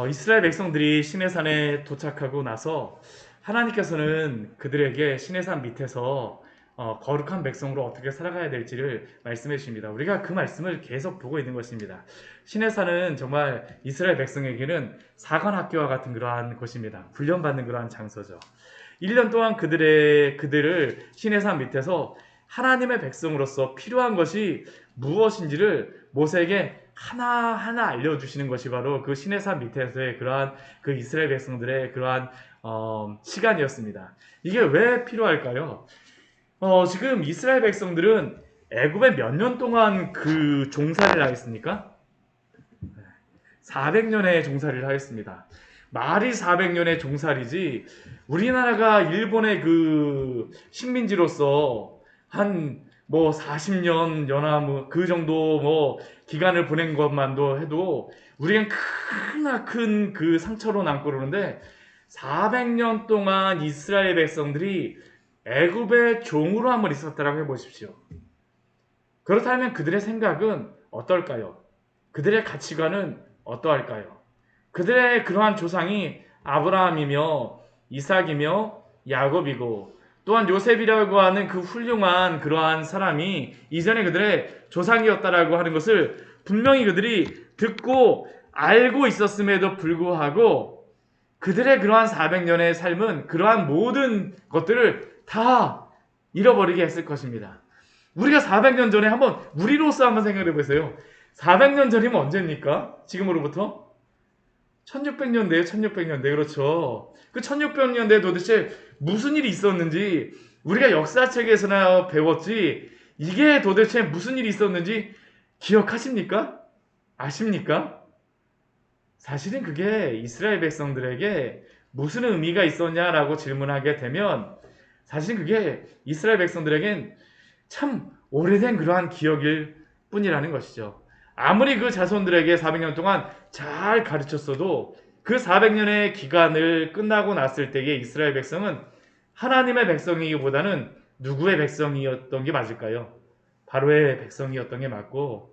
이스라엘 백성들이 시내산에 도착하고 나서 하나님께서는 그들에게 시내산 밑에서 거룩한 백성으로 어떻게 살아가야 될지를 말씀해 주십니다. 우리가 그 말씀을 계속 보고 있는 것입니다. 시내산은 정말 이스라엘 백성에게는 사관학교와 같은 그러한 곳입니다. 훈련받는 그러한 장소죠. 1년 동안 그들을 시내산 밑에서 하나님의 백성으로서 필요한 것이 무엇인지를 모세에게 하나하나 알려주시는 것이 바로 그 시내산 밑에서의 그러한 그 이스라엘 백성들의 그러한 시간이었습니다. 이게 왜 필요할까요? 지금 이스라엘 백성들은 애굽에 몇 년 동안 그 종살이를 하였습니까? 400년의 종살이를 하였습니다. 말이 400년의 종살이지 우리나라가 일본의 그 식민지로서 한 뭐 40년 연하 그 정도 뭐 기간을 보낸 것만도 해도 우리는 크나큰 그 상처로 남고 그러는데 400년 동안 이스라엘 백성들이 애굽의 종으로 한번 있었다라고 해보십시오. 그렇다면 그들의 생각은 어떨까요? 그들의 가치관은 어떠할까요? 그들의 그러한 조상이 아브라함이며 이삭이며 야곱이고 또한 요셉이라고 하는 그 훌륭한 그러한 사람이 이전에 그들의 조상이었다라고 하는 것을 분명히 그들이 듣고 알고 있었음에도 불구하고 그들의 그러한 400년의 삶은 그러한 모든 것들을 다 잃어버리게 했을 것입니다. 우리가 400년 전에 우리로서 한번 생각해 보세요. 400년 전이면 언제입니까? 지금으로부터? 1600년대에 1600년대 그렇죠. 그 1600년대에 도대체 무슨 일이 있었는지 우리가 역사책에서나 배웠지 이게 도대체 무슨 일이 있었는지 기억하십니까? 아십니까? 사실은 그게 이스라엘 백성들에게 무슨 의미가 있었냐라고 질문하게 되면 사실은 그게 이스라엘 백성들에겐 참 오래된 그러한 기억일 뿐이라는 것이죠. 아무리 그 자손들에게 400년 동안 잘 가르쳤어도 그 400년의 기간을 끝나고 났을 때의 이스라엘 백성은 하나님의 백성이기보다는 누구의 백성이었던 게 맞을까요? 바로의 백성이었던 게 맞고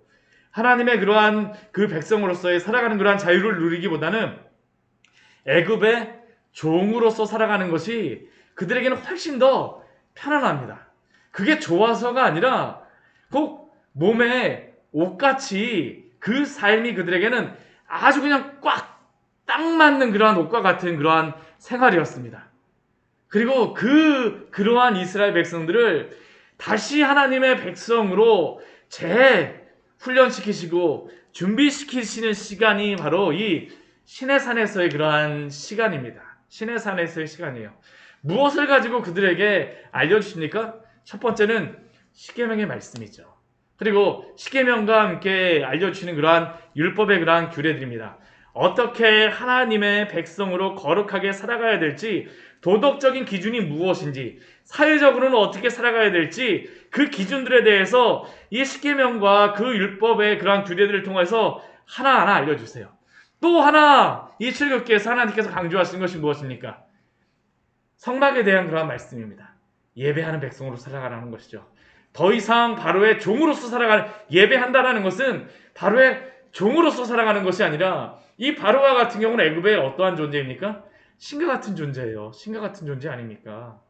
하나님의 그러한 그 백성으로서의 살아가는 그러한 자유를 누리기보다는 애굽의 종으로서 살아가는 것이 그들에게는 훨씬 더 편안합니다. 그게 좋아서가 아니라 꼭 몸에 옷같이 그 삶이 그들에게는 아주 그냥 꽉 딱 맞는 그러한 옷과 같은 그러한 생활이었습니다. 그리고 그러한 이스라엘 백성들을 다시 하나님의 백성으로 재훈련시키시고 준비시키시는 시간이 바로 이 시내산에서의 그러한 시간입니다. 시내산에서의 시간이에요. 무엇을 가지고 그들에게 알려주십니까? 첫 번째는 십계명의 말씀이죠. 그리고 십계명과 함께 알려주시는 그러한 율법의 그러한 규례들입니다. 어떻게 하나님의 백성으로 거룩하게 살아가야 될지, 도덕적인 기준이 무엇인지, 사회적으로는 어떻게 살아가야 될지 그 기준들에 대해서 이 십계명과 그 율법의 그러한 규례들을 통해서 하나하나 알려주세요. 또 하나 이 출애굽기에서 하나님께서 강조하시는 것이 무엇입니까? 성막에 대한 그러한 말씀입니다. 예배하는 백성으로 살아가라는 것이죠. 더 이상 바로의 종으로서 살아가는 예배한다라는 것은 바로의 종으로서 살아가는 것이 아니라 이 바로와 같은 경우는 애굽의 어떠한 존재입니까? 신과 같은 존재예요. 신과 같은 존재 아닙니까?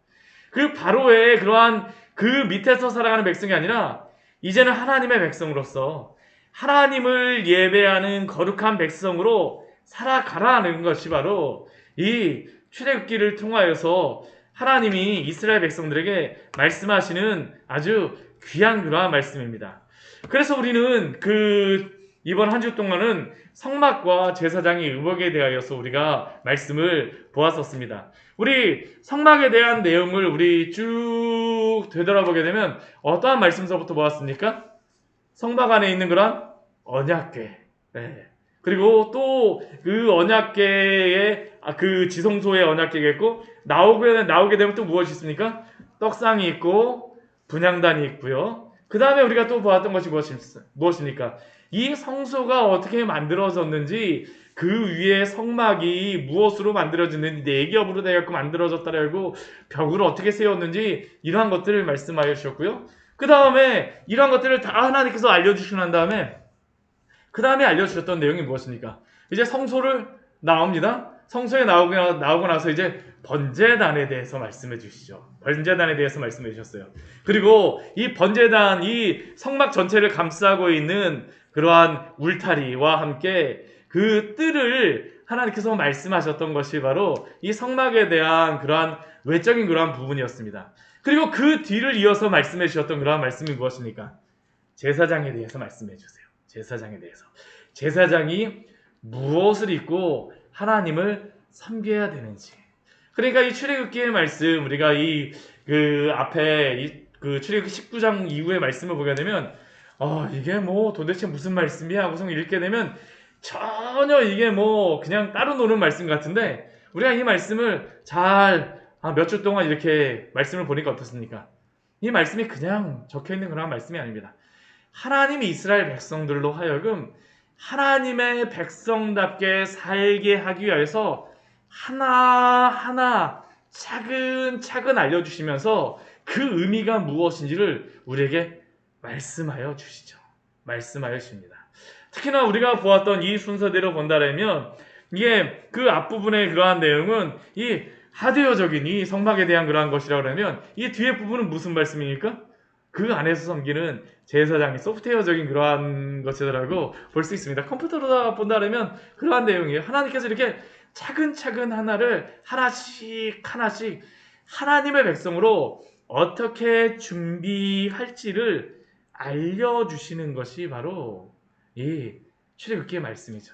그 바로의 그러한 그 밑에서 살아가는 백성이 아니라 이제는 하나님의 백성으로서 하나님을 예배하는 거룩한 백성으로 살아가라는 것이 바로 이 출애굽기를 통하여서 하나님이 이스라엘 백성들에게 말씀하시는 아주 귀한 그러한 말씀입니다. 그래서 우리는 이번 한 주 동안은 성막과 제사장의 의복에 대하여서 우리가 말씀을 보았었습니다. 우리 성막에 대한 내용을 우리 쭉 되돌아보게 되면 어떠한 말씀서부터 보았습니까? 성막 안에 있는 그런 언약궤. 네. 그리고 또 그 언약궤의 그 지성소의 언약궤가 있고 나오게 되면 또 무엇이 있습니까? 떡상이 있고 분향단이 있고요. 그 다음에 우리가 또 보았던 것이 무엇입니까? 이 성소가 어떻게 만들어졌는지 그 위에 성막이 무엇으로 만들어졌는지 4겹으로 되어 만들어졌다라고 벽으로 어떻게 세웠는지 이러한 것들을 말씀하여 주셨고요. 그 다음에 이러한 것들을 다 하나님께서 알려주시고 난 다음에 그 다음에 알려주셨던 내용이 무엇입니까? 이제 성소를 나옵니다. 성소에 나오고 나서 이제 번제단에 대해서 말씀해 주시죠. 번제단에 대해서 말씀해 주셨어요. 그리고 이 번제단, 이 성막 전체를 감싸고 있는 그러한 울타리와 함께 그 뜰을 하나님께서 말씀하셨던 것이 바로 이 성막에 대한 그러한 외적인 그러한 부분이었습니다. 그리고 그 뒤를 이어서 말씀해 주셨던 그러한 말씀이 무엇입니까? 제사장에 대해서 말씀해 주세요. 제사장에 대해서. 제사장이 무엇을 입고 하나님을 섬겨야 되는지. 그러니까 이 출애굽기의 말씀, 우리가 그 앞에 그 출애굽기 19장 이후의 말씀을 보게 되면 이게 뭐 도대체 무슨 말씀이야 하고서 읽게 되면 전혀 이게 뭐 그냥 따로 노는 말씀 같은데, 우리가 이 말씀을 잘 몇 주 동안 이렇게 말씀을 보니까 어떻습니까? 이 말씀이 그냥 적혀있는 그런 말씀이 아닙니다. 하나님이 이스라엘 백성들로 하여금 하나님의 백성답게 살게 하기 위해서 하나하나 차근차근 알려주시면서 그 의미가 무엇인지를 우리에게 말씀하여 주시죠. 말씀하여 주십니다. 특히나 우리가 보았던 이 순서대로 본다면 이게 그 앞부분의 그러한 내용은 이 하드웨어적인 이 성막에 대한 그러한 것이라고 그러면 이 뒤에 부분은 무슨 말씀입니까? 그 안에서 섬기는 제사장이 소프트웨어적인 그러한 것이라고 볼 수 있습니다. 컴퓨터로 본다면 그러한 내용이에요. 하나님께서 이렇게 차근차근 하나씩 하나님의 백성으로 어떻게 준비할지를 알려주시는 것이 바로 이 출애굽기의 말씀이죠.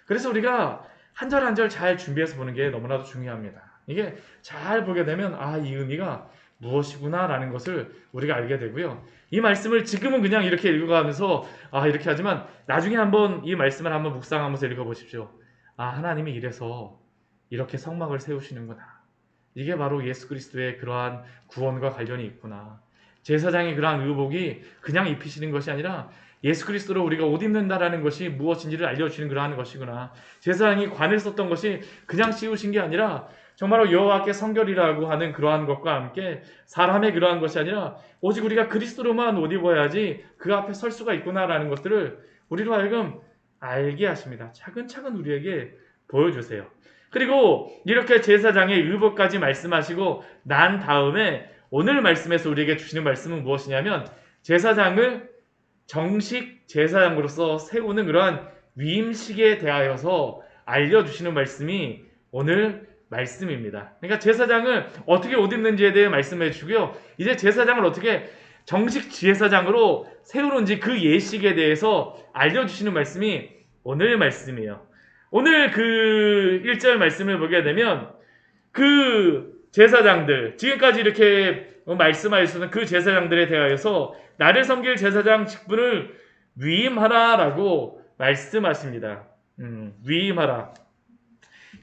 그래서 우리가 한 절 한 절 잘 준비해서 보는 게 너무나도 중요합니다. 이게 잘 보게 되면 이 의미가 무엇이구나 라는 것을 우리가 알게 되고요. 이 말씀을 지금은 그냥 이렇게 읽어가면서 이렇게 하지만 나중에 한번 이 말씀을 한번 묵상하면서 읽어보십시오. 하나님이 이래서 이렇게 성막을 세우시는구나. 이게 바로 예수 그리스도의 그러한 구원과 관련이 있구나. 제사장의 그러한 의복이 그냥 입히시는 것이 아니라 예수 그리스도로 우리가 옷 입는다라는 것이 무엇인지를 알려주시는 그러한 것이구나. 제사장이 관을 썼던 것이 그냥 씌우신 게 아니라 정말로 여호와께 성결이라고 하는 그러한 것과 함께 사람의 그러한 것이 아니라 오직 우리가 그리스도로만 옷 입어야지 그 앞에 설 수가 있구나라는 것들을 우리로 하여금 알게 하십니다. 차근차근 우리에게 보여주세요. 그리고 이렇게 제사장의 의복까지 말씀하시고 난 다음에 오늘 말씀에서 우리에게 주시는 말씀은 무엇이냐면 제사장을 정식 제사장으로서 세우는 그러한 위임식에 대하여서 알려주시는 말씀이 오늘 말씀입니다. 그러니까 제사장을 어떻게 옷 입는지에 대해 말씀해 주고요. 이제 제사장을 어떻게 정식 제사장으로 세우는지 그 예식에 대해서 알려주시는 말씀이 오늘 말씀이에요. 오늘 그 1절 말씀을 보게 되면 그 제사장들, 지금까지 이렇게 말씀하셨던 그 제사장들에 대하여서 나를 섬길 제사장 직분을 위임하라라고 말씀하십니다. 위임하라.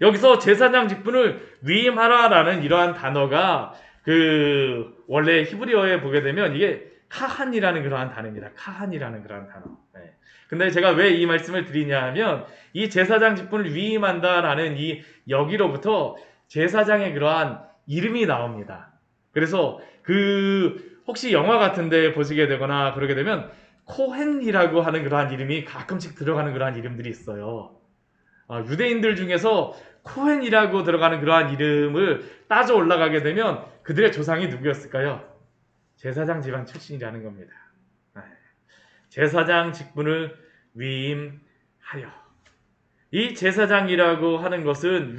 여기서 제사장 직분을 위임하라라는 이러한 단어가 그 원래 히브리어에 보게 되면 이게 카한이라는 그러한 단어입니다. 카한이라는 그러한 단어. 네. 근데 제가 왜 이 말씀을 드리냐 하면 이 제사장 직분을 위임한다라는 이 여기로부터 제사장의 그러한 이름이 나옵니다. 그래서 그 혹시 영화 같은데 보시게 되거나 그러게 되면 코헨이라고 하는 그러한 이름이 가끔씩 들어가는 그러한 이름들이 있어요. 유대인들 중에서 코헨이라고 들어가는 그러한 이름을 따져 올라가게 되면 그들의 조상이 누구였을까요? 제사장 집안 출신이라는 겁니다. 제사장 직분을 위임하여. 이 제사장이라고 하는 것은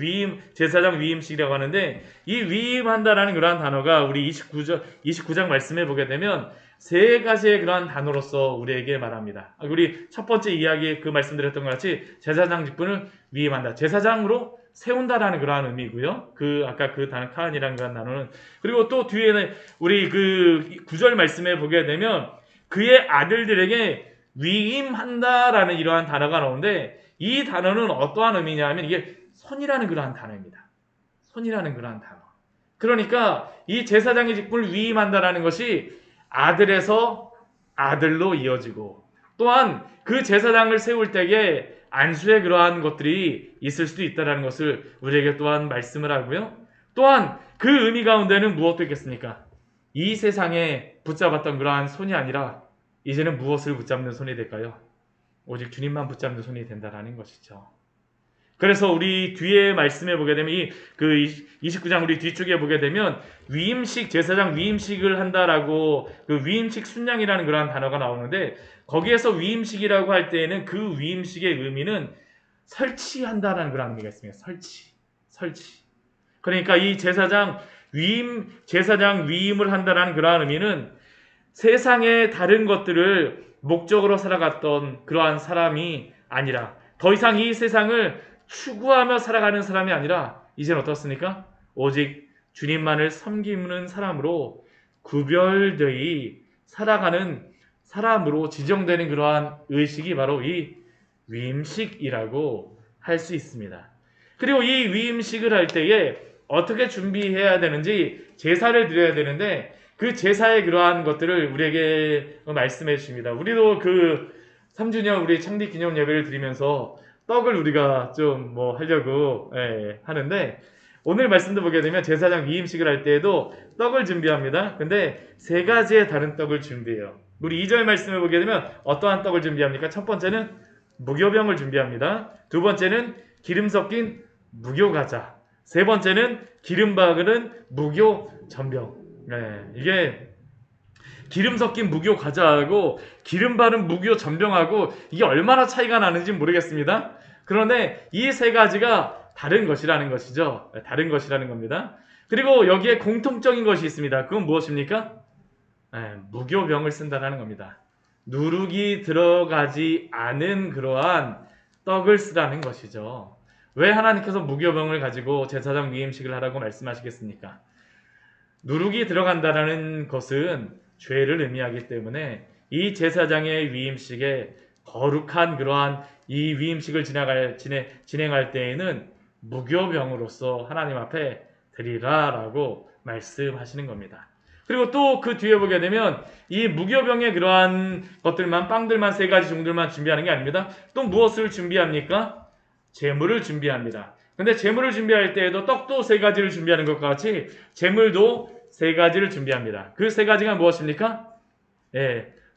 제사장 위임식이라고 하는데 이 위임한다라는 그러한 단어가 우리 29장 말씀해 보게 되면 세 가지의 그러한 단어로서 우리에게 말합니다. 우리 첫 번째 이야기에 그 말씀드렸던 것 같이 제사장 직분을 위임한다. 제사장으로 세운다라는 그러한 의미고요. 아까 그 단어 카한이라는 그런 단어는. 그리고 또 뒤에는 우리 그 9절 말씀에 보게 되면 그의 아들들에게 위임한다라는 이러한 단어가 나오는데 이 단어는 어떠한 의미냐 하면 이게 손이라는 그러한 단어입니다. 손이라는 그러한 단어. 그러니까 이 제사장의 직분을 위임한다라는 것이 아들에서 아들로 이어지고 또한 그 제사장을 세울 때에 안수의 그러한 것들이 있을 수도 있다는 것을 우리에게 또한 말씀을 하고요. 또한 그 의미 가운데는 무엇도 있겠습니까? 이 세상에 붙잡았던 그러한 손이 아니라 이제는 무엇을 붙잡는 손이 될까요? 오직 주님만 붙잡는 손이 된다라는 것이죠. 그래서 우리 뒤에 말씀해 보게 되면 그 29장 우리 뒤쪽에 보게 되면 위임식 제사장 위임식을 한다라고 그 위임식 순양이라는 그러한 단어가 나오는데 거기에서 위임식이라고 할 때에는 그 위임식의 의미는 설치한다라는 그런 의미가 있습니다. 설치. 그러니까 이 제사장 위임을 한다라는 그러한 의미는 세상의 다른 것들을 목적으로 살아갔던 그러한 사람이 아니라 더 이상 이 세상을 추구하며 살아가는 사람이 아니라 이제는 어떻습니까? 오직 주님만을 섬기는 사람으로 구별되이 살아가는 사람으로 지정되는 그러한 의식이 바로 이 위임식이라고 할 수 있습니다. 그리고 이 위임식을 할 때에 어떻게 준비해야 되는지 제사를 드려야 되는데 그 제사의 그러한 것들을 우리에게 말씀해 주십니다. 우리도 그 3주년 우리 창립 기념 예배를 드리면서 떡을 우리가 좀 뭐 하려고 하는데 오늘 말씀도 보게 되면 제사장 위임식을 할 때에도 떡을 준비합니다. 근데 세 가지의 다른 떡을 준비해요. 우리 2절 말씀을 보게 되면 어떠한 떡을 준비합니까? 첫 번째는 무교병을 준비합니다. 두 번째는 기름 섞인 무교과자. 세 번째는 기름 바르는 무교전병. 이게 기름 섞인 무교과자하고 기름 바른 무교전병하고 이게 얼마나 차이가 나는지 모르겠습니다. 그런데 이 세 가지가 다른 것이라는 것이죠. 다른 것이라는 겁니다. 그리고 여기에 공통적인 것이 있습니다. 그건 무엇입니까? 무교병을 쓴다는 겁니다. 누룩이 들어가지 않은 그러한 떡을 쓰라는 것이죠. 왜 하나님께서 무교병을 가지고 제사장 위임식을 하라고 말씀하시겠습니까? 누룩이 들어간다는 것은 죄를 의미하기 때문에 이 제사장의 위임식에 거룩한 그러한 이 위임식을 진행할 때에는 무교병으로서 하나님 앞에 드리라라고 말씀하시는 겁니다. 그리고 또 그 뒤에 보게 되면 이 무교병의 그러한 것들만 빵들만 세 가지 종들만 준비하는 게 아닙니다. 또 무엇을 준비합니까? 제물을 준비합니다. 근데 제물을 준비할 때에도 떡도 세 가지를 준비하는 것과 같이 제물도 세 가지를 준비합니다. 그 세 가지가 무엇입니까?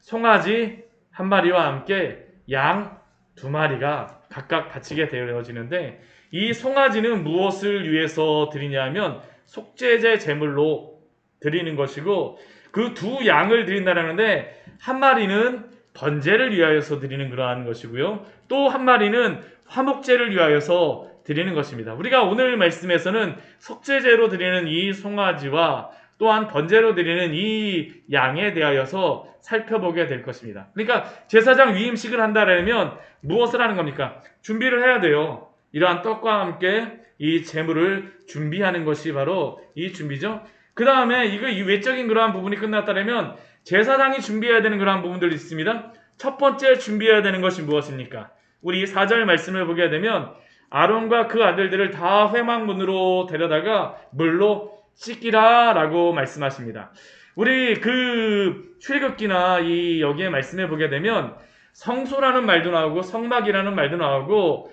송아지 한 마리와 함께 양 두 마리가 각각 바치게 되어지는데 이 송아지는 무엇을 위해서 드리냐면 속죄제 제물로 드리는 것이고 그 두 양을 드린다는데 한 마리는 번제를 위하여서 드리는 그러한 것이고요. 또 한 마리는 화목제를 위하여서 드리는 것입니다. 우리가 오늘 말씀에서는 속죄제로 드리는 이 송아지와 또한 번제로 드리는 이 양에 대하여서 살펴보게 될 것입니다. 그러니까 제사장 위임식을 한다면 무엇을 하는 겁니까? 준비를 해야 돼요. 이러한 떡과 함께 이 제물을 준비하는 것이 바로 이 준비죠. 그 다음에 이 외적인 그러한 부분이 끝났다면 제사장이 준비해야 되는 그러한 부분들이 있습니다. 첫 번째 준비해야 되는 것이 무엇입니까? 우리 4절 말씀을 보게 되면 아론과 그 아들들을 다 회막문으로 데려다가 물로 씻기라 라고 말씀하십니다. 우리 그 출애굽기나 여기에 말씀해 보게 되면 성소라는 말도 나오고 성막이라는 말도 나오고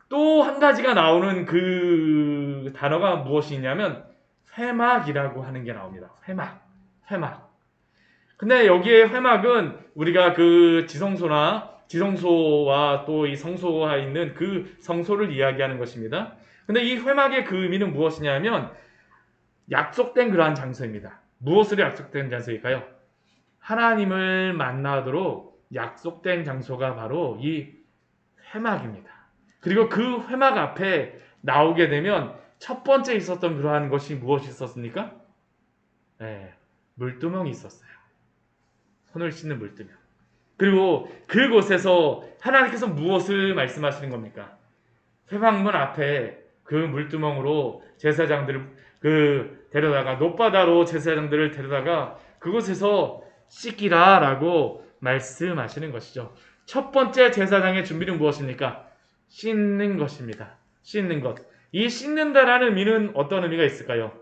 또 한 가지가 나오는 그 단어가 무엇이 있냐면 회막이라고 하는 게 나옵니다. 회막. 근데 여기에 회막은 우리가 그 지성소와 또 이 성소가 있는 그 성소를 이야기하는 것입니다. 근데 이 회막의 그 의미는 무엇이냐면 약속된 그러한 장소입니다. 무엇으로 약속된 장소일까요? 하나님을 만나도록 약속된 장소가 바로 이 회막입니다. 그리고 그 회막 앞에 나오게 되면 첫 번째 있었던 그러한 것이 무엇이 있었습니까? 물두멍이 있었어요. 손을 씻는 물두멍. 그리고 그곳에서 하나님께서 무엇을 말씀하시는 겁니까? 회막문 앞에 그 물두멍으로 제사장들을 데려다가 놋바다로 제사장들을 데려다가 그곳에서 씻기라 라고 말씀하시는 것이죠. 첫 번째 제사장의 준비는 무엇입니까? 씻는 것입니다. 씻는 것. 이 씻는다라는 의미는 어떤 의미가 있을까요?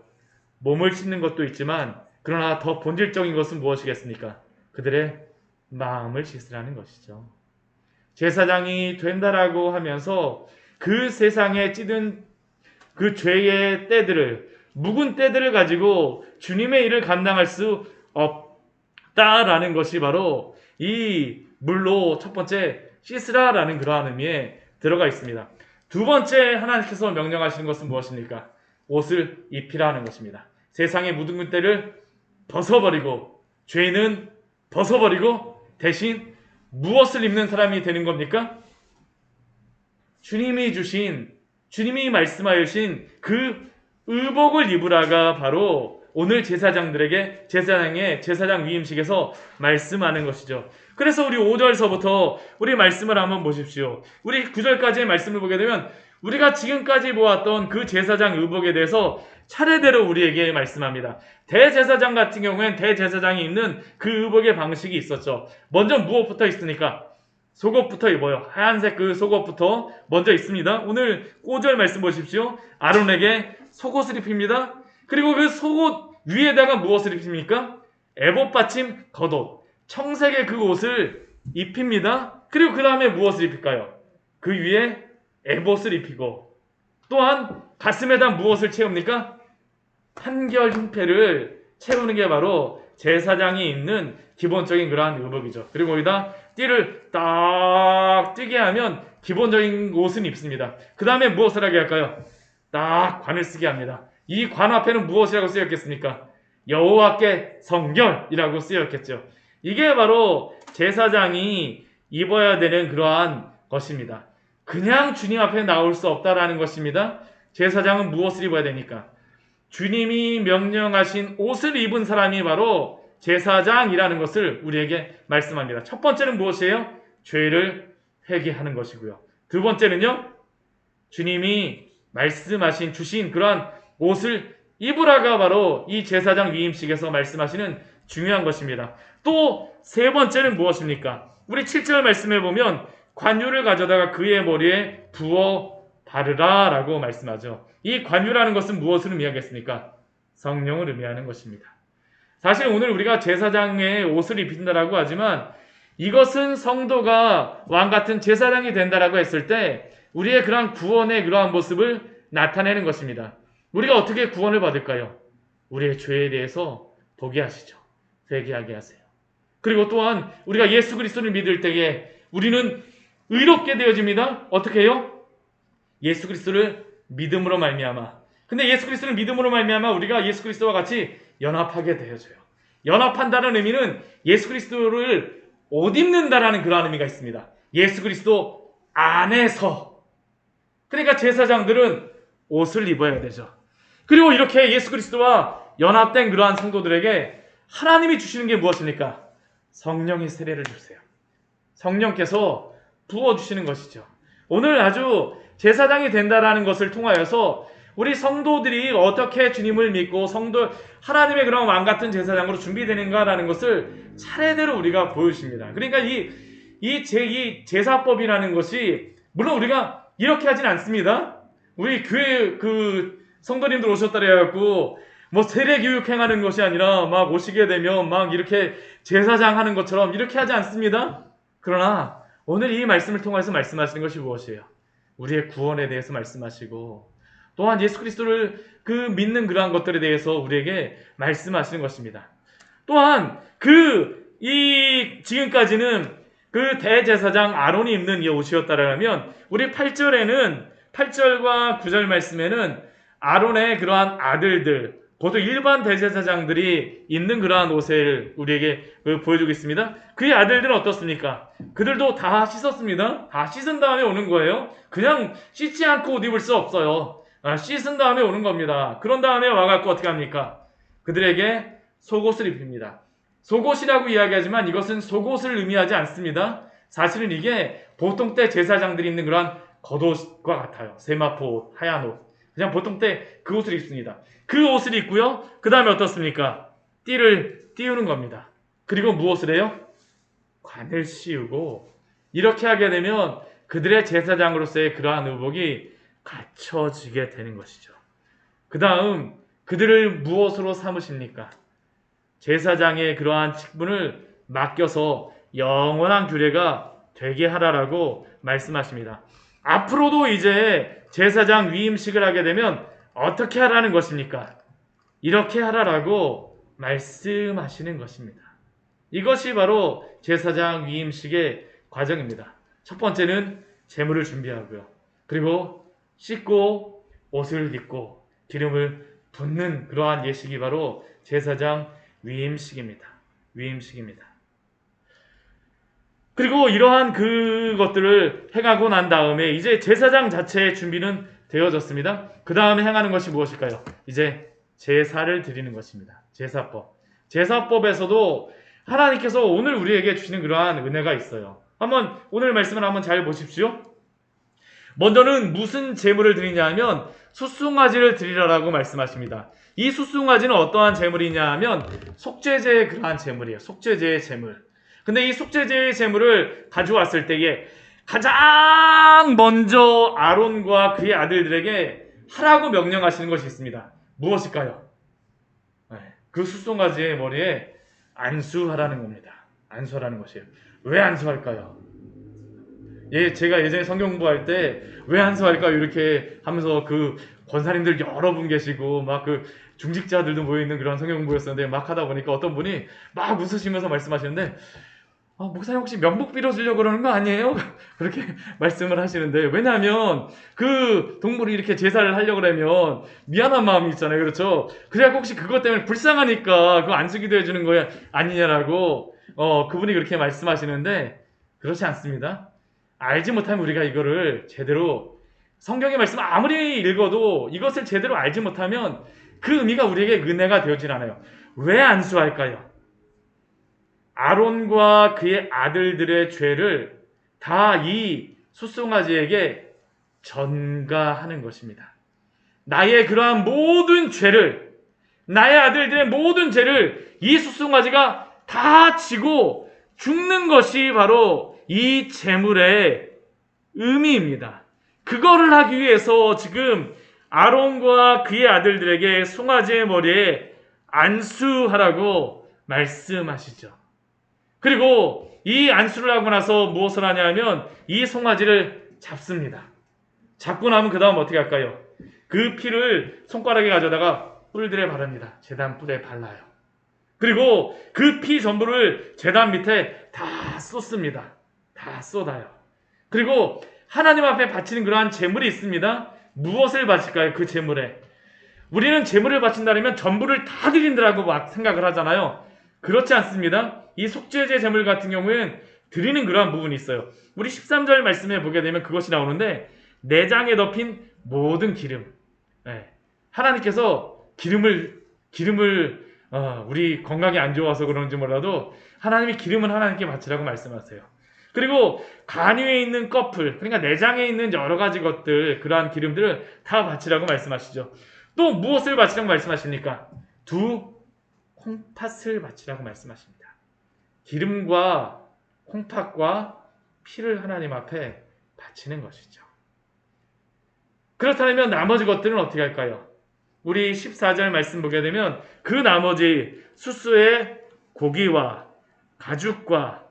몸을 씻는 것도 있지만 그러나 더 본질적인 것은 무엇이겠습니까? 그들의 마음을 씻으라는 것이죠. 제사장이 된다라고 하면서 그 세상에 찌든 그 죄의 때들을 묵은 때들을 가지고 주님의 일을 감당할 수 없다라는 것이 바로 이 물로 첫 번째 씻으라라는 그러한 의미에 들어가 있습니다. 두 번째 하나님께서 명령하시는 것은 무엇입니까? 옷을 입히라는 것입니다. 세상의 묻은 때를 벗어버리고 죄는 벗어버리고 대신 무엇을 입는 사람이 되는 겁니까? 주님이 말씀하여 주신 그 의복을 입으라가 바로 오늘 제사장들에게 제사장 위임식에서 말씀하는 것이죠. 그래서 우리 5절서부터 우리 말씀을 한번 보십시오. 우리 9절까지의 말씀을 보게 되면 우리가 지금까지 보았던 그 제사장 의복에 대해서 차례대로 우리에게 말씀합니다. 대제사장 같은 경우엔 대제사장이 입는 그 의복의 방식이 있었죠. 먼저 무엇부터 있습니까? 속옷부터 입어요. 하얀색 그 속옷부터 먼저 입습니다. 오늘 5절 말씀 보십시오. 아론에게 속옷을 입힙니다. 그리고 그 속옷 위에다가 무엇을 입힙니까? 에봇 받침 겉옷, 청색의 그 옷을 입힙니다. 그리고 그 다음에 무엇을 입힐까요? 그 위에 에봇을 입히고 또한 가슴에다 무엇을 채웁니까? 한결 흰패를 채우는 게 바로 제사장이 입는 기본적인 그러한 의복이죠. 그리고 거기다 띠를 딱 띠게 하면 기본적인 옷은 입습니다. 그 다음에 무엇을 하게 할까요? 딱 관을 쓰게 합니다. 이 관 앞에는 무엇이라고 쓰였겠습니까? 여호와께 성결이라고 쓰였겠죠. 이게 바로 제사장이 입어야 되는 그러한 것입니다. 그냥 주님 앞에 나올 수 없다라는 것입니다. 제사장은 무엇을 입어야 되니까? 주님이 명령하신 옷을 입은 사람이 바로 제사장이라는 것을 우리에게 말씀합니다. 첫 번째는 무엇이에요? 죄를 회개하는 것이고요. 두 번째는요, 주님이 말씀하신 주신 그러한 옷을 입으라가 바로 이 제사장 위임식에서 말씀하시는 중요한 것입니다. 또 세 번째는 무엇입니까? 우리 7절 말씀에 보면 관유를 가져다가 그의 머리에 부어 바르라 라고 말씀하죠. 이 관유라는 것은 무엇을 의미하겠습니까? 성령을 의미하는 것입니다. 사실 오늘 우리가 제사장의 옷을 입힌다라고 하지만 이것은 성도가 왕같은 제사장이 된다라고 했을 때 우리의 그러한 구원의 그러한 모습을 나타내는 것입니다. 우리가 어떻게 구원을 받을까요? 우리의 죄에 대해서 보게 하시죠. 회개하게 하세요. 그리고 또한 우리가 예수 그리스도를 믿을 때에 우리는 의롭게 되어집니다. 어떻게 해요? 예수 그리스도를 믿음으로 말미암아. 근데 예수 그리스도를 믿음으로 말미암아 우리가 예수 그리스도와 같이 연합하게 되어져요. 연합한다는 의미는 예수 그리스도를 옷 입는다라는 그러한 의미가 있습니다. 예수 그리스도 안에서. 그러니까 제사장들은 옷을 입어야 되죠. 그리고 이렇게 예수 그리스도와 연합된 그러한 성도들에게 하나님이 주시는 게 무엇입니까? 성령의 세례를 주세요. 성령께서 부어주시는 것이죠. 오늘 아주 제사장이 된다라는 것을 통하여서 우리 성도들이 어떻게 주님을 믿고 하나님의 그런 왕같은 제사장으로 준비되는가라는 것을 차례대로 우리가 보여주십니다. 그러니까 이 제사법이라는 것이 물론 우리가 이렇게 하진 않습니다. 우리 교회 그 성도님들 오셨다 그래갖고 뭐 세례 교육 행하는 것이 아니라 막 오시게 되면 막 이렇게 제사장 하는 것처럼 이렇게 하지 않습니다. 그러나 오늘 이 말씀을 통해서 말씀하시는 것이 무엇이에요? 우리의 구원에 대해서 말씀하시고 또한 예수 그리스도를 그 믿는 그러한 것들에 대해서 우리에게 말씀하시는 것입니다. 또한 지금까지는 그 대제사장 아론이 입는 이 옷이었다라면 우리 8절과 9절 말씀에는 아론의 그러한 아들들 보통 일반 대제사장들이 입는 그러한 옷을 우리에게 보여주고 있습니다. 그의 아들들은 어떻습니까? 그들도 다 씻었습니다. 다 씻은 다음에 오는 거예요. 그냥 씻지 않고 옷 입을 수 없어요. 씻은 다음에 오는 겁니다. 그런 다음에 와갖고 어떻게 합니까? 그들에게 속옷을 입힙니다. 속옷이라고 이야기하지만 이것은 속옷을 의미하지 않습니다. 사실은 이게 보통 때 제사장들이 입는 그러한 겉옷과 같아요. 세마포 옷, 하얀 옷. 그냥 보통 때 그 옷을 입습니다. 그 옷을 입고요. 그 다음에 어떻습니까? 띠를 띄우는 겁니다. 그리고 무엇을 해요? 관을 씌우고 이렇게 하게 되면 그들의 제사장으로서의 그러한 의복이 갖춰지게 되는 것이죠. 그 다음 그들을 무엇으로 삼으십니까? 제사장의 그러한 직분을 맡겨서 영원한 규례가 되게 하라라고 말씀하십니다. 앞으로도 이제 제사장 위임식을 하게 되면 어떻게 하라는 것입니까? 이렇게 하라라고 말씀하시는 것입니다. 이것이 바로 제사장 위임식의 과정입니다. 첫 번째는 제물을 준비하고요. 그리고 씻고 옷을 입고 기름을 붓는 그러한 예식이 바로 제사장 위임식입니다. 위임식입니다. 그리고 이러한 그것들을 행하고 난 다음에 이제 제사장 자체의 준비는 되어졌습니다. 그 다음에 행하는 것이 무엇일까요? 이제 제사를 드리는 것입니다. 제사법. 제사법에서도 하나님께서 오늘 우리에게 주시는 그러한 은혜가 있어요. 한번 오늘 말씀을 한번 잘 보십시오. 먼저는 무슨 제물을 드리냐 하면 숫송아지를 드리라라고 말씀하십니다. 이 숫송아지는 어떠한 제물이냐 하면 속죄제의 그러한 제물이에요. 속죄제의 제물. 근데 이 속죄제의 제물을 가져왔을 때에 가장 먼저 아론과 그의 아들들에게 하라고 명령하시는 것이 있습니다. 무엇일까요? 그 숫송아지의 머리에 안수하라는 겁니다. 안수하라는 것이에요. 왜 안수할까요? 제가 예전에 성경 공부할 때 왜 안수할까요? 이렇게 하면서 그 권사님들 여러 분 계시고 막 그 중직자들도 모여있는 그런 성경 공부였었는데 막 하다 보니까 어떤 분이 막 웃으시면서 말씀하시는데 목사님 혹시 명복 빌어주려고 그러는 거 아니에요? 그렇게 말씀을 하시는데 왜냐하면 그 동물이 이렇게 제사를 하려고 그러면 미안한 마음이 있잖아요. 그렇죠? 그래갖고 혹시 그것 때문에 불쌍하니까 그거 안수기도 해주는 거 아니냐라고 그분이 그렇게 말씀하시는데 그렇지 않습니다. 알지 못하면 우리가 이거를 제대로 성경의 말씀 아무리 읽어도 이것을 제대로 알지 못하면 그 의미가 우리에게 은혜가 되어질 않아요. 왜 안수할까요? 아론과 그의 아들들의 죄를 다 이 숫송아지에게 전가하는 것입니다. 나의 그러한 모든 죄를, 나의 아들들의 모든 죄를 이 숫송아지가 다 지고 죽는 것이 바로 이 제물의 의미입니다. 그거를 하기 위해서 지금 아론과 그의 아들들에게 송아지의 머리에 안수하라고 말씀하시죠. 그리고 이 안수를 하고 나서 무엇을 하냐면 이 송아지를 잡습니다. 잡고 나면 그 다음 어떻게 할까요? 그 피를 손가락에 가져다가 뿔들에 바릅니다. 제단 뿔에 발라요. 그리고 그 피 전부를 제단 밑에 다 쏟습니다. 다 쏟아요. 그리고 하나님 앞에 바치는 그러한 제물이 있습니다. 무엇을 바칠까요? 그 제물에. 우리는 제물을 바친다면 전부를 다 드린다라고 막 생각을 하잖아요. 그렇지 않습니다. 이 속죄제 제물 같은 경우에는 드리는 그러한 부분이 있어요. 우리 13절 말씀에 보게 되면 그것이 나오는데 내장에 덮인 모든 기름. 하나님께서 기름을 우리 건강이 안 좋아서 그런지 몰라도 하나님이 기름은 하나님께 바치라고 말씀하세요. 그리고 간 위에 있는 꺼풀, 그러니까 내장에 있는 여러 가지 것들, 그러한 기름들을 다 바치라고 말씀하시죠. 또 무엇을 바치라고 말씀하십니까? 두 콩팥을 바치라고 말씀하십니다. 기름과 콩팥과 피를 하나님 앞에 바치는 것이죠. 그렇다면 나머지 것들은 어떻게 할까요? 우리 14절 말씀 보게 되면 그 나머지 숫수의 고기와 가죽과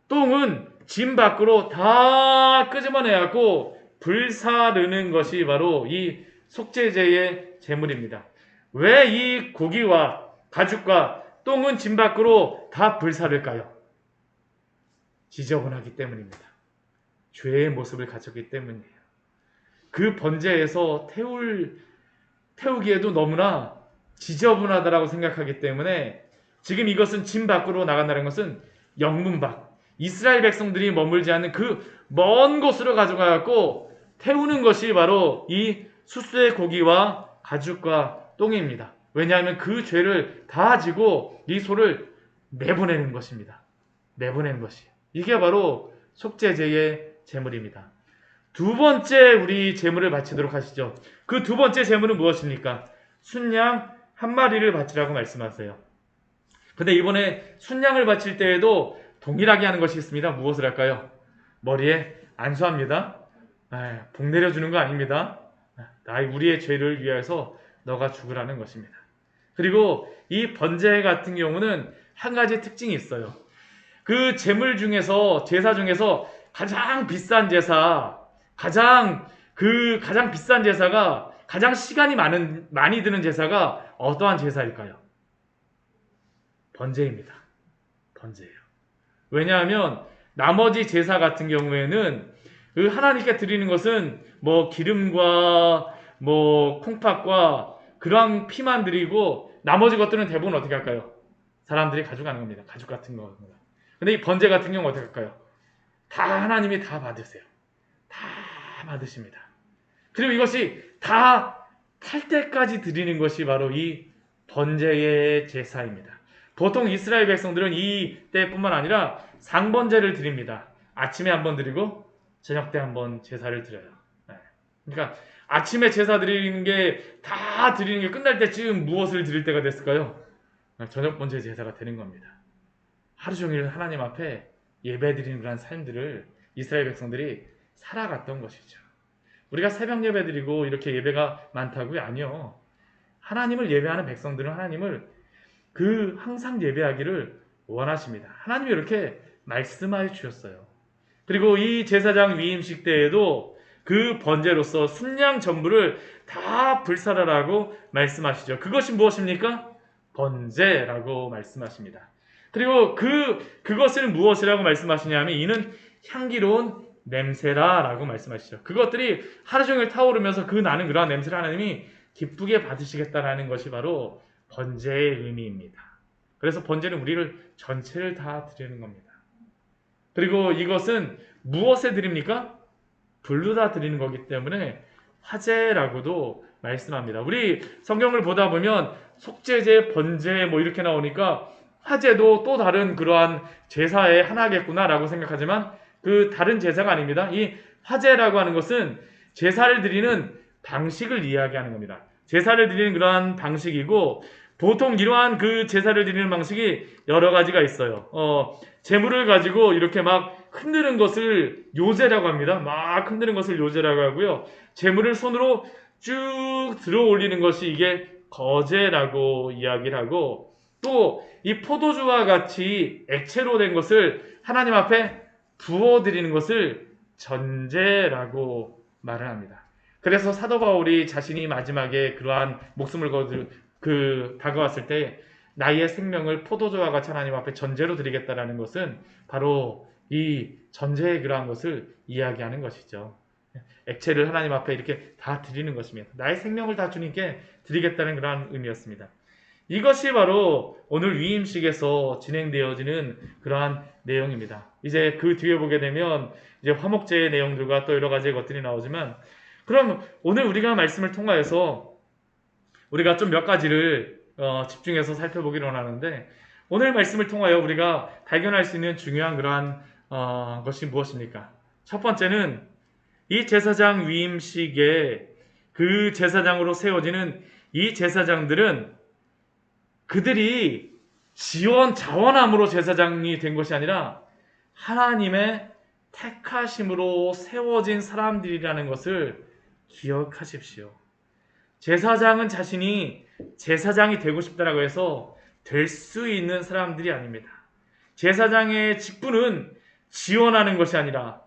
똥은 짐 밖으로 다 끄집어내고 불사르는 것이 바로 이 속죄제의 제물입니다. 왜 이 고기와 가죽과 똥은 짐 밖으로 다 불사를까요? 지저분하기 때문입니다. 죄의 모습을 가졌기 때문이에요. 그 번제에서 태우기에도 너무나 지저분하다라고 생각하기 때문에 지금 이것은 짐 밖으로 나간다는 것은 영문 밖, 이스라엘 백성들이 머물지 않는 그 먼 곳으로 가져가고 태우는 것이 바로 이 숫수의 고기와 가죽과 똥입니다. 왜냐하면 그 죄를 다 지고 이 소를 내보내는 것입니다. 내보내는 것이. 이게 바로 속죄제의 제물입니다. 두 번째 우리 제물을 바치도록 하시죠. 그 두 번째 제물은 무엇입니까? 순양 한 마리를 바치라고 말씀하세요. 근데 이번에 순양을 바칠 때에도 동일하게 하는 것이 있습니다. 무엇을 할까요? 머리에 안수합니다. 복 내려주는 거 아닙니다. 우리의 죄를 위해서 너가 죽으라는 것입니다. 그리고 이 번제 같은 경우는 한 가지 특징이 있어요. 그 제물 중에서, 제사 중에서 가장 비싼 제사, 가장 비싼 제사가, 가장 시간이 많이 드는 제사가 어떠한 제사일까요? 번제입니다. 번제예요. 왜냐하면 나머지 제사 같은 경우에는 그 하나님께 드리는 것은 뭐 기름과 뭐 콩팥과 그러한 피만 드리고 나머지 것들은 대부분 어떻게 할까요? 사람들이 가져가는 겁니다. 가죽 같은 겁니다. 근데 이 번제 같은 경우 어떻게 할까요? 다 하나님이 다 받으세요. 다 받으십니다. 그리고 이것이 다 탈 때까지 드리는 것이 바로 이 번제의 제사입니다. 보통 이스라엘 백성들은 이 때뿐만 아니라 상번제를 드립니다. 아침에 한번 드리고 저녁 때 한번 제사를 드려요. 그러니까 아침에 제사 드리는 게 다 드리는 게 끝날 때쯤 무엇을 드릴 때가 됐을까요? 저녁 번제 제사가 되는 겁니다. 하루 종일 하나님 앞에 예배 드리는 그런 삶들을 이스라엘 백성들이 살아갔던 것이죠. 우리가 새벽 예배 드리고 이렇게 예배가 많다고요? 아니요. 하나님을 예배하는 백성들은 하나님을 항상 예배하기를 원하십니다. 하나님이 이렇게 말씀하여 주셨어요. 그리고 이 제사장 위임식 때에도 그 번제로서 순양 전부를 다 불살하라고 말씀하시죠. 그것이 무엇입니까? 번제라고 말씀하십니다. 그리고 그것을 무엇이라고 말씀하시냐면 이는 향기로운 냄새라라고 말씀하시죠. 그것들이 하루 종일 타오르면서 나는 그러한 냄새를 하나님이 기쁘게 받으시겠다라는 것이 바로 번제의 의미입니다. 그래서 번제는 우리를 전체를 다 드리는 겁니다. 그리고 이것은 무엇에 드립니까? 불로 다 드리는 거기 때문에 화제라고도 말씀합니다. 우리 성경을 보다 보면 속죄제, 번제 뭐 이렇게 나오니까 화제도 또 다른 그러한 제사의 하나겠구나라고 생각하지만 그 다른 제사가 아닙니다. 이 화제라고 하는 것은 제사를 드리는 방식을 이야기하는 겁니다. 제사를 드리는 그러한 방식이고 보통 이러한 그 제사를 드리는 방식이 여러 가지가 있어요. 제물을 가지고 이렇게 막 흔드는 것을 요제라고 합니다. 막 흔드는 것을 요제라고 하고요. 제물을 손으로 쭉 들어 올리는 것이 이게 거제라고 이야기를 하고 또 이 포도주와 같이 액체로 된 것을 하나님 앞에 부어드리는 것을 전제라고 말을 합니다. 그래서 사도 바울이 자신이 마지막에 그러한 목숨을 다가왔을 때 나의 생명을 포도주와 같이 하나님 앞에 전제로 드리겠다라는 것은 바로 이 전제의 그러한 것을 이야기하는 것이죠. 액체를 하나님 앞에 이렇게 다 드리는 것입니다. 나의 생명을 다 주님께 드리겠다는 그러한 의미였습니다. 이것이 바로 오늘 위임식에서 진행되어지는 그러한 내용입니다. 이제 그 뒤에 보게 되면 이제 화목제의 내용들과 또 여러 가지의 것들이 나오지만 그럼 오늘 우리가 말씀을 통하여서 우리가 좀 몇 가지를 집중해서 살펴보기를 원하는데 오늘 말씀을 통하여 우리가 발견할 수 있는 중요한 그러한 것이 무엇입니까? 첫 번째는 이 제사장 위임식에 그 제사장으로 세워지는 이 제사장들은 그들이 자원함으로 제사장이 된 것이 아니라 하나님의 택하심으로 세워진 사람들이라는 것을 기억하십시오. 제사장은 자신이 제사장이 되고 싶다라고 해서 될 수 있는 사람들이 아닙니다. 제사장의 직분은 지원하는 것이 아니라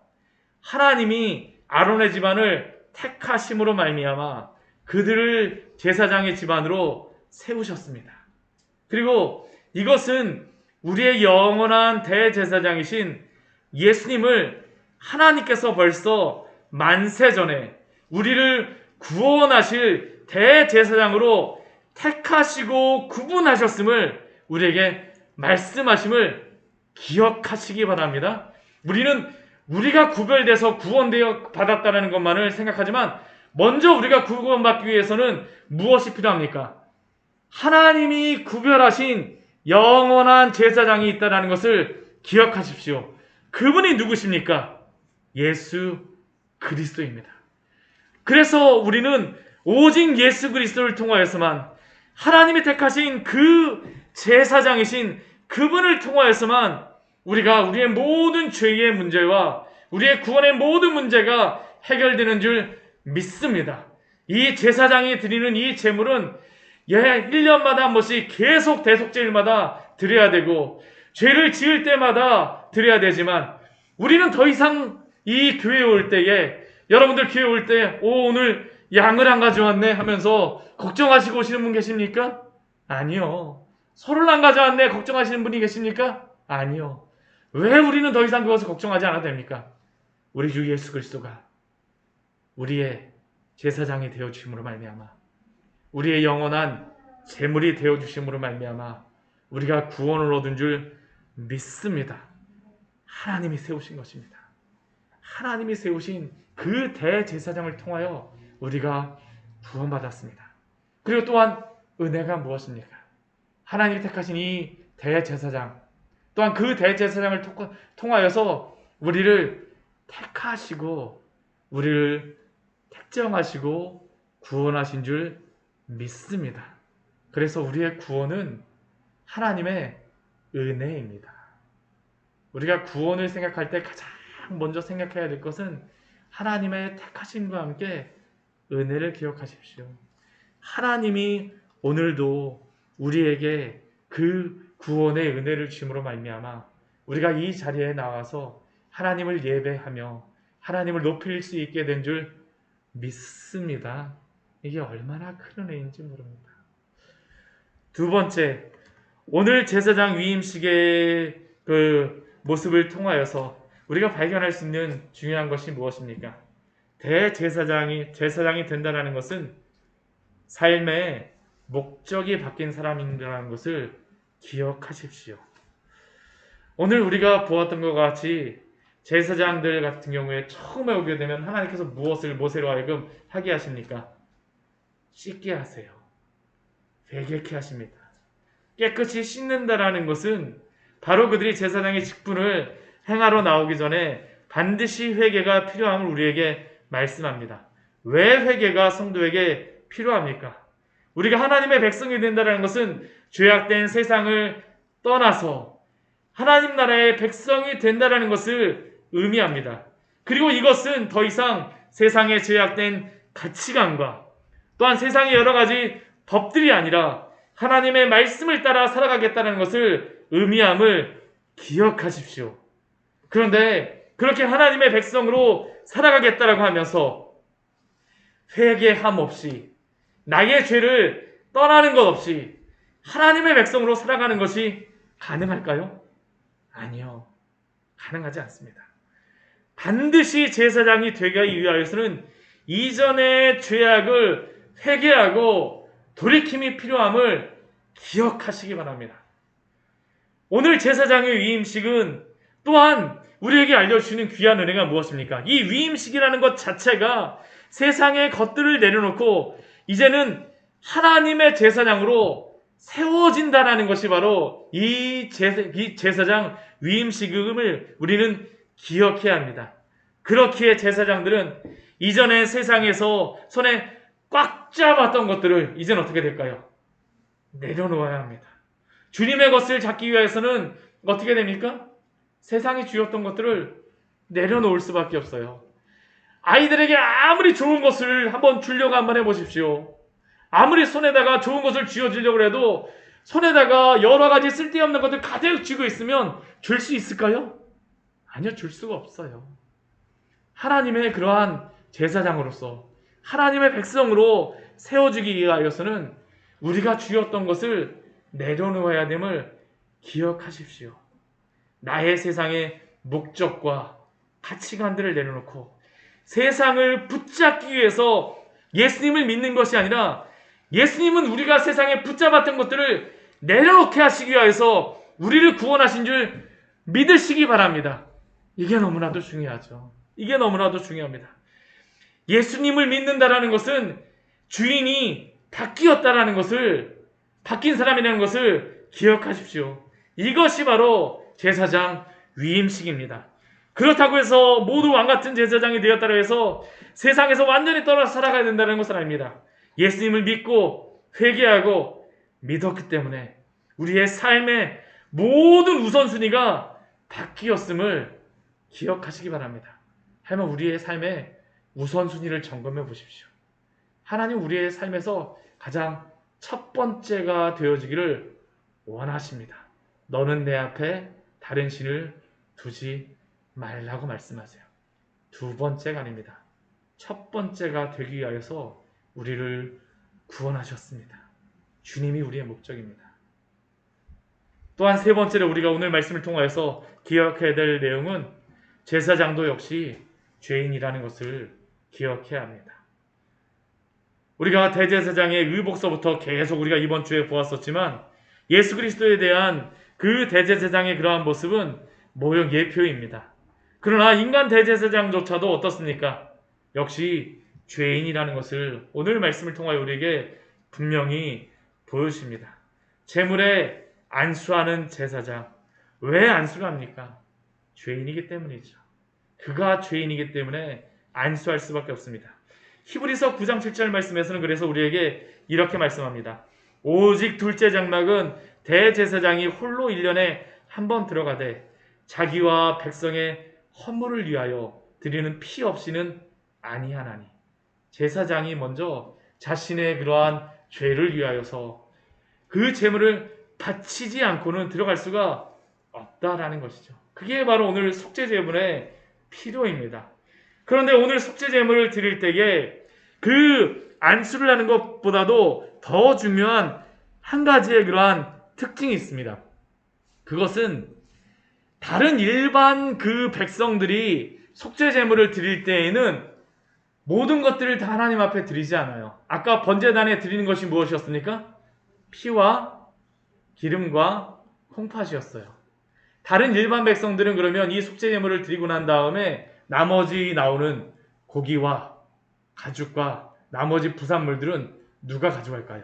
하나님이 아론의 집안을 택하심으로 말미암아 그들을 제사장의 집안으로 세우셨습니다. 그리고 이것은 우리의 영원한 대제사장이신 예수님을 하나님께서 벌써 만세 전에 우리를 구원하실 대제사장으로 택하시고 구분하셨음을 우리에게 말씀하심을 기억하시기 바랍니다. 우리가 구별돼서 구원되어 받았다는 것만을 생각하지만 먼저 우리가 구원받기 위해서는 무엇이 필요합니까? 하나님이 구별하신 영원한 제사장이 있다는 것을 기억하십시오. 그분이 누구십니까? 예수 그리스도입니다. 그래서 우리는 오직 예수 그리스도를 통하여서만 하나님이 택하신 그 제사장이신 그분을 통하여서만 우리가 우리의 모든 죄의 문제와 우리의 구원의 모든 문제가 해결되는 줄 믿습니다. 이 제사장이 드리는 이 제물은 1년마다 한 번씩 계속 대속제일마다 드려야 되고 죄를 지을 때마다 드려야 되지만 우리는 더 이상 이 교회에 올 때에 여러분들 교회 올 때 오늘 양을 안 가져왔네 하면서 걱정하시고 오시는 분 계십니까? 아니요. 소를 안 가져왔네 걱정하시는 분이 계십니까? 아니요. 왜 우리는 더 이상 그것을 걱정하지 않아도 됩니까? 우리 주 예수 그리스도가 우리의 제사장이 되어 주심으로 말미암아 우리의 영원한 제물이 되어 주심으로 말미암아 우리가 구원을 얻은 줄 믿습니다. 하나님이 세우신 것입니다. 하나님이 세우신 그 대제사장을 통하여 우리가 구원받았습니다. 그리고 또한 은혜가 무엇입니까? 하나님이 택하신 이 대제사장, 또한 그 대제사장을 통하여서 우리를 택하시고 우리를 택정하시고 구원하신 줄 믿습니다. 그래서 우리의 구원은 하나님의 은혜입니다. 우리가 구원을 생각할 때 가장 먼저 생각해야 될 것은 하나님의 택하심과 함께 은혜를 기억하십시오. 하나님이 오늘도 우리에게 그 구원의 은혜를 주심으로 말미암아 우리가 이 자리에 나와서 하나님을 예배하며 하나님을 높일 수 있게 된 줄 믿습니다. 이게 얼마나 큰 은혜인지 모릅니다. 두 번째, 오늘 제사장 위임식의 그 모습을 통하여서 우리가 발견할 수 있는 중요한 것이 무엇입니까? 제사장이 된다는 것은 삶의 목적이 바뀐 사람이라는 것을 기억하십시오. 오늘 우리가 보았던 것 같이 제사장들 같은 경우에 처음에 오게 되면 하나님께서 무엇을 모세로 하여금 하게 하십니까? 씻게 하세요. 회개케 하십니다. 깨끗이 씻는다라는 것은 바로 그들이 제사장의 직분을 행하러 나오기 전에 반드시 회개가 필요함을 우리에게 말씀합니다. 왜 회개가 성도에게 필요합니까? 우리가 하나님의 백성이 된다는 것은 죄악된 세상을 떠나서 하나님 나라의 백성이 된다는 것을 의미합니다. 그리고 이것은 더 이상 세상의 죄악된 가치관과 또한 세상의 여러 가지 법들이 아니라 하나님의 말씀을 따라 살아가겠다는 것을 의미함을 기억하십시오. 그런데 그렇게 하나님의 백성으로 살아가겠다라고 하면서 회개함 없이 나의 죄를 떠나는 것 없이 하나님의 백성으로 살아가는 것이 가능할까요? 아니요. 가능하지 않습니다. 반드시 제사장이 되기 위하여서는 이전의 죄악을 회개하고 돌이킴이 필요함을 기억하시기 바랍니다. 오늘 제사장의 위임식은 또한 우리에게 알려주시는 귀한 은혜가 무엇입니까? 이 위임식이라는 것 자체가 세상의 것들을 내려놓고 이제는 하나님의 제사장으로 세워진다는 것이 바로 이 제사장 위임식임을 우리는 기억해야 합니다. 그렇기에 제사장들은 이전에 세상에서 손에 꽉 잡았던 것들을 이제는 어떻게 될까요? 내려놓아야 합니다. 주님의 것을 잡기 위해서는 어떻게 됩니까? 세상이 주었던 것들을 내려놓을 수밖에 없어요. 아이들에게 아무리 좋은 것을 한번 주려고 한번 해보십시오. 아무리 손에다가 좋은 것을 쥐어주려고 해도 손에다가 여러 가지 쓸데없는 것들 가득 쥐고 있으면 줄 수 있을까요? 아니요, 줄 수가 없어요. 하나님의 그러한 제사장으로서 하나님의 백성으로 세워주기 위하여서는 우리가 쥐었던 것을 내려놓아야 됨을 기억하십시오. 나의 세상의 목적과 가치관들을 내려놓고 세상을 붙잡기 위해서 예수님을 믿는 것이 아니라 예수님은 우리가 세상에 붙잡았던 것들을 내려놓게 하시기 위해서 우리를 구원하신 줄 믿으시기 바랍니다. 이게 너무나도 중요하죠. 이게 너무나도 중요합니다. 예수님을 믿는다라는 것은 주인이 바뀌었다라는 것을, 바뀐 사람이라는 것을 기억하십시오. 이것이 바로 제사장 위임식입니다. 그렇다고 해서 모두 왕같은 제사장이 되었다고 해서 세상에서 완전히 떨어져 살아가야 된다는 것은 아닙니다. 예수님을 믿고 회개하고 믿었기 때문에 우리의 삶의 모든 우선순위가 바뀌었음을 기억하시기 바랍니다. 하지만 우리의 삶의 우선순위를 점검해 보십시오. 하나님 우리의 삶에서 가장 첫 번째가 되어지기를 원하십니다. 너는 내 앞에 다른 신을 두지 말라고 말씀하세요. 두 번째가 아닙니다. 첫 번째가 되기 위하여서 우리를 구원하셨습니다. 주님이 우리의 목적입니다. 또한 세 번째로 우리가 오늘 말씀을 통하여서 기억해야 될 내용은 제사장도 역시 죄인이라는 것을 기억해야 합니다. 우리가 대제사장의 의복서부터 계속 우리가 이번 주에 보았었지만 예수 그리스도에 대한 그 대제사장의 그러한 모습은 모형 예표입니다. 그러나 인간 대제사장조차도 어떻습니까? 역시 죄인이라는 것을 오늘 말씀을 통하여 우리에게 분명히 보여주십니다. 제물에 안수하는 제사장, 왜 안수를 합니까? 죄인이기 때문이죠. 그가 죄인이기 때문에 안수할 수밖에 없습니다. 히브리서 9장 7절 말씀에서는 그래서 우리에게 이렇게 말씀합니다. 오직 둘째 장막은 대제사장이 홀로 1년에 한 번 들어가되 자기와 백성의 허물을 위하여 드리는 피 없이는 아니하나니. 제사장이 먼저 자신의 그러한 죄를 위하여서 그 제물을 바치지 않고는 들어갈 수가 없다라는 것이죠. 그게 바로 오늘 속죄제물의 필요입니다. 그런데 오늘 속죄제물을 드릴 때에 그 안수를 하는 것보다도 더 중요한 한 가지의 그러한 특징이 있습니다. 그것은 다른 일반 그 백성들이 속죄제물을 드릴 때에는 모든 것들을 다 하나님 앞에 드리지 않아요. 아까 번제단에 드리는 것이 무엇이었습니까? 피와 기름과 콩팥이었어요. 다른 일반 백성들은 그러면 이 속죄제물을 드리고 난 다음에 나머지 나오는 고기와 가죽과 나머지 부산물들은 누가 가져갈까요?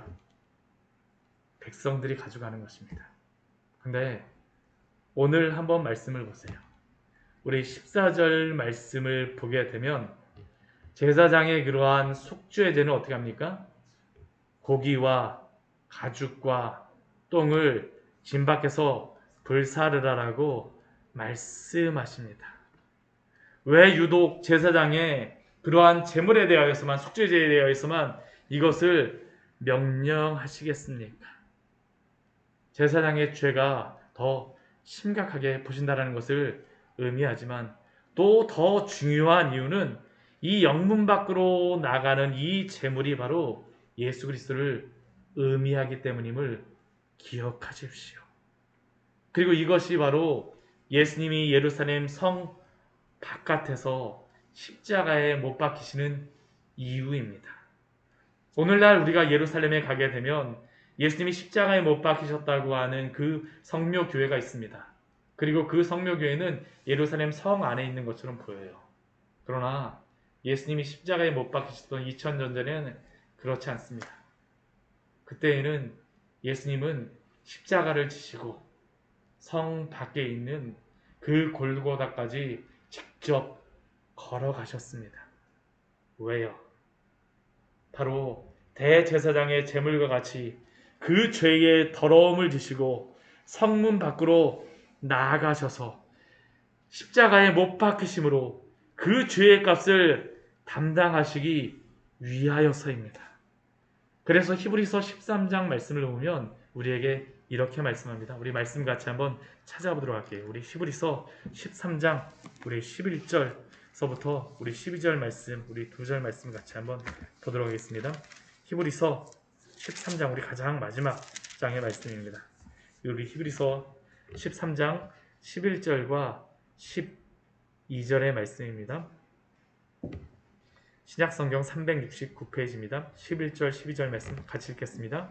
백성들이 가져가는 것입니다. 근데 오늘 한번 말씀을 보세요. 우리 14절 말씀을 보게 되면 제사장의 그러한 속죄제는 어떻게 합니까? 고기와 가죽과 똥을 진 밖에서 불사르라라고 말씀하십니다. 왜 유독 제사장의 그러한 제물에 대하여서만, 속죄제에 대하여서만 이것을 명령하시겠습니까? 제사장의 죄가 더 심각하게 보신다는 것을 의미하지만 또 더 중요한 이유는 이 영문 밖으로 나가는 이 제물이 바로 예수 그리스도를 의미하기 때문임을 기억하십시오. 그리고 이것이 바로 예수님이 예루살렘 성 바깥에서 십자가에 못 박히시는 이유입니다. 오늘날 우리가 예루살렘에 가게 되면 예수님이 십자가에 못 박히셨다고 하는 그 성묘교회가 있습니다. 그리고 그 성묘교회는 예루살렘 성 안에 있는 것처럼 보여요. 그러나 예수님이 십자가에 못 박히셨던 2000년 전에는 그렇지 않습니다. 그때에는 예수님은 십자가를 지시고 성 밖에 있는 그 골고다까지 직접 걸어가셨습니다. 왜요? 바로 대제사장의 제물과 같이 그 죄의 더러움을 지시고 성문 밖으로 나아가셔서 십자가에 못 박히심으로 그 죄의 값을 담당하시기 위하여서입니다. 그래서 히브리서 13장 말씀을 보면 우리에게 이렇게 말씀합니다. 우리 말씀 같이 한번 찾아보도록 할게요. 우리 히브리서 13장 우리 11절서부터 우리 12절 말씀, 우리 2절 말씀 같이 한번 보도록 하겠습니다. 히브리서 13장 우리 가장 마지막 장의 말씀입니다. 우리 히브리서 13장 11절과 12절의 말씀입니다. 신약성경 369페이지입니다. 11절 12절 말씀 같이 읽겠습니다.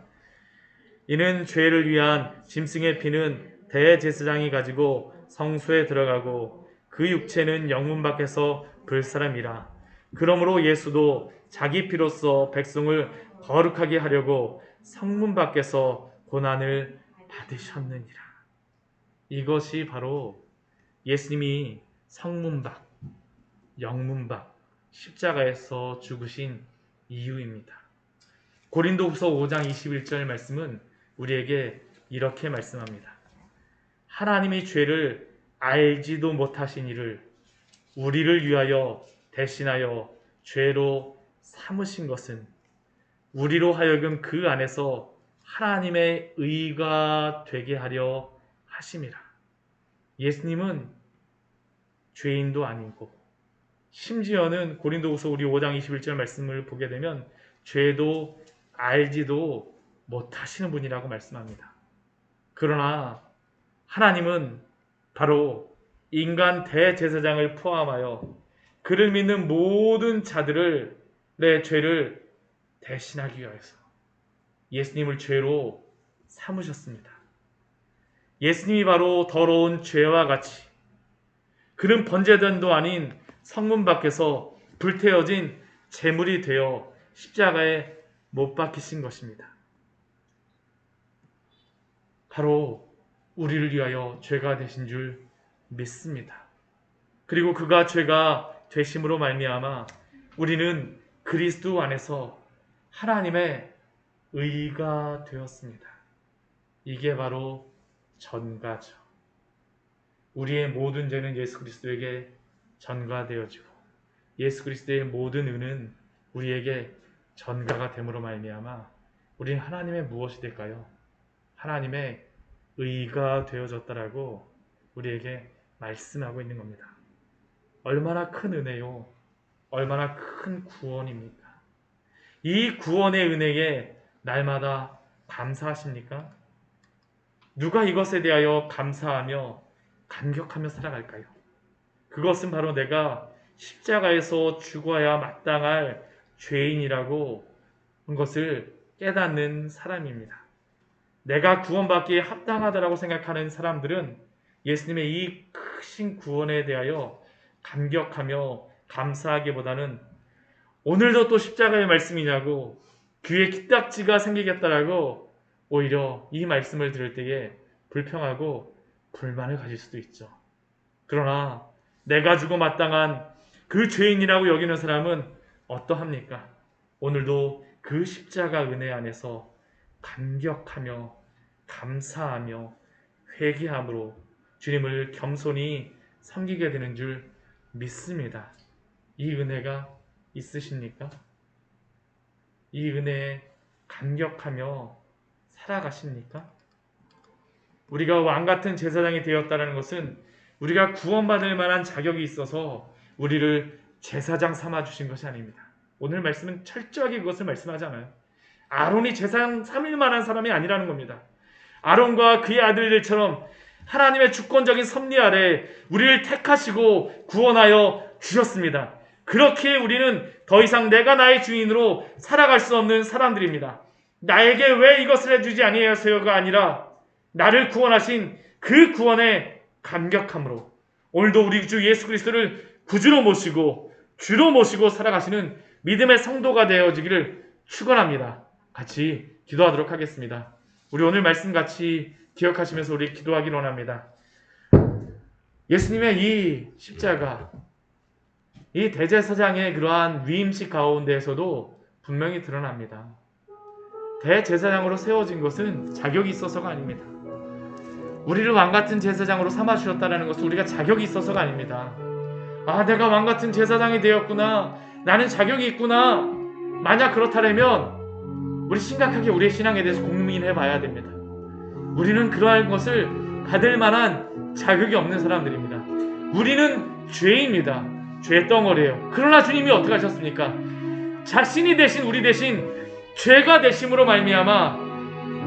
이는 죄를 위한 짐승의 피는 대제사장이 가지고 성소에 들어가고 그 육체는 영문 밖에서 불사람이라. 그러므로 예수도 자기 피로써 백성을 거룩하게 하려고 성문 밖에서 고난을 받으셨느니라. 이것이 바로 예수님이 성문 밖, 영문 밖, 십자가에서 죽으신 이유입니다. 고린도후서 5장 21절 말씀은 우리에게 이렇게 말씀합니다. 하나님이 죄를 알지도 못하신 이를 우리를 위하여 대신하여 죄로 삼으신 것은 우리로 하여금 그 안에서 하나님의 의가 되게 하려 하심이라. 예수님은 죄인도 아니고 심지어는 고린도후서 우리 5장 21절 말씀을 보게 되면 죄도 알지도 못하시는 분이라고 말씀합니다. 그러나 하나님은 바로 인간 대제사장을 포함하여 그를 믿는 모든 자들을 내 죄를 대신하기 위해서 예수님을 죄로 삼으셨습니다. 예수님이 바로 더러운 죄와 같이 그는 번제단도 아닌 성문 밖에서 불태워진 제물이 되어 십자가에 못 박히신 것입니다. 바로 우리를 위하여 죄가 되신 줄 믿습니다. 그리고 그가 죄가 되심으로 말미암아 우리는 그리스도 안에서 하나님의 의가 되었습니다. 이게 바로 전가죠. 우리의 모든 죄는 예수 그리스도에게 전가되어지고 예수 그리스도의 모든 의는 우리에게 전가가 됨으로 말미암아 우리는 하나님의 무엇이 될까요? 하나님의 의가 되어졌다라고 우리에게 말씀하고 있는 겁니다. 얼마나 큰 은혜요, 얼마나 큰 구원입니까? 이 구원의 은혜에 날마다 감사하십니까? 누가 이것에 대하여 감사하며 감격하며 살아갈까요? 그것은 바로 내가 십자가에서 죽어야 마땅할 죄인이라고 한 것을 깨닫는 사람입니다. 내가 구원받기에 합당하다라고 생각하는 사람들은 예수님의 이 크신 구원에 대하여 감격하며 감사하기보다는 오늘도 또 십자가의 말씀이냐고 귀에 기딱지가 생기겠다라고 오히려 이 말씀을 들을 때에 불평하고 불만을 가질 수도 있죠. 그러나 내가 주고 마땅한 그 죄인이라고 여기는 사람은 어떠합니까? 오늘도 그 십자가 은혜 안에서 감격하며 감사하며 회개함으로 주님을 겸손히 섬기게 되는 줄 믿습니다. 이 은혜가 있으십니까? 이 은혜에 감격하며 살아가십니까? 우리가 왕같은 제사장이 되었다는 것은 우리가 구원받을 만한 자격이 있어서 우리를 제사장 삼아주신 것이 아닙니다. 오늘 말씀은 철저하게 그것을 말씀하지 않아요. 아론이 제사장 삼을 만한 사람이 아니라는 겁니다. 아론과 그의 아들들처럼 하나님의 주권적인 섭리 아래 우리를 택하시고 구원하여 주셨습니다. 그렇게 우리는 더 이상 내가 나의 주인으로 살아갈 수 없는 사람들입니다. 나에게 왜 이것을 해주지 아니하세요가 아니라 나를 구원하신 그 구원에 감격함으로 오늘도 우리 주 예수 그리스도를 구주로 모시고 주로 모시고 살아가시는 믿음의 성도가 되어지기를 축원합니다. 같이 기도하도록 하겠습니다. 우리 오늘 말씀 같이 기억하시면서 우리 기도하기를 원합니다. 예수님의 이 십자가, 이 대제사장의 그러한 위임식 가운데에서도 분명히 드러납니다. 대제사장으로 세워진 것은 자격이 있어서가 아닙니다. 우리를 왕같은 제사장으로 삼아주셨다는 것은 우리가 자격이 있어서가 아닙니다. 아, 내가 왕같은 제사장이 되었구나, 나는 자격이 있구나. 만약 그렇다면 우리 심각하게 우리의 신앙에 대해서 고민해 봐야 됩니다. 우리는 그러한 것을 받을 만한 자격이 없는 사람들입니다. 우리는 죄입니다. 죄덩어리예요. 그러나 주님이 어떻게 하셨습니까? 자신이 대신 우리 대신 죄가 되심으로 말미암아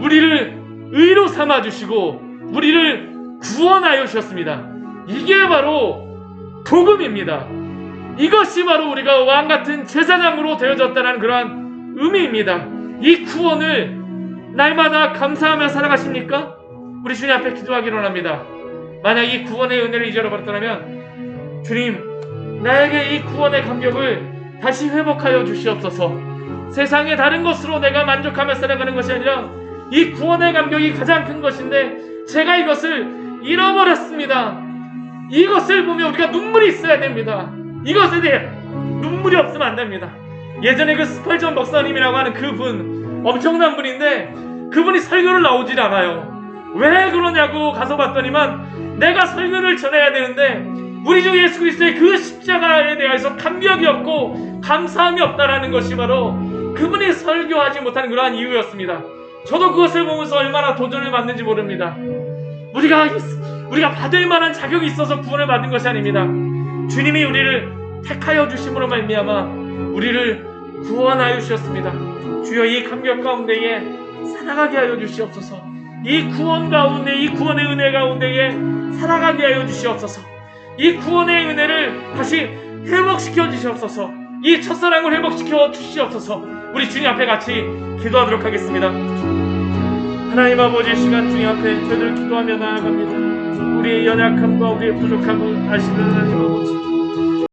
우리를 의로 삼아주시고 우리를 구원하여 주셨습니다. 이게 바로 복음입니다. 이것이 바로 우리가 왕같은 제사장으로 되어졌다는 그러한 의미입니다. 이 구원을 날마다 감사하며 살아가십니까? 우리 주님 앞에 기도하기를 원합니다. 만약 이 구원의 은혜를 잊어버렸다면 주님, 나에게 이 구원의 감격을 다시 회복하여 주시옵소서. 세상의 다른 것으로 내가 만족하며 살아가는 것이 아니라 이 구원의 감격이 가장 큰 것인데 제가 이것을 잃어버렸습니다. 이것을 보며 우리가 눈물이 있어야 됩니다. 이것에 대해 눈물이 없으면 안 됩니다. 예전에 그 스펄전 목사님이라고 하는 그분, 엄청난 분인데 그분이 설교를 나오질 않아요. 왜 그러냐고 가서 봤더니만 내가 설교를 전해야 되는데 우리 주 예수 그리스도의 그 십자가에 대해서 감격이 없고 감사함이 없다라는 것이 바로 그분이 설교하지 못하는 그러한 이유였습니다. 저도 그것을 보면서 얼마나 도전을 받는지 모릅니다. 우리가 받을 만한 자격이 있어서 구원을 받은 것이 아닙니다. 주님이 우리를 택하여 주심으로 말미암아 우리를 구원하여 주셨습니다. 주여, 이 감격 가운데에 살아가게 하여 주시옵소서. 이 구원 가운데, 이 구원의 은혜 가운데에 살아가게 하여 주시옵소서. 이 구원의 은혜를 다시 회복시켜 주시옵소서. 이 첫사랑을 회복시켜 주시옵소서. 우리 주님 앞에 같이 기도하도록 하겠습니다. 하나님 아버지, 시간 주님 앞에 저희들 기도하며 나아갑니다. 우리의 연약함과 우리의 부족함을 아시는 하나님 아버지,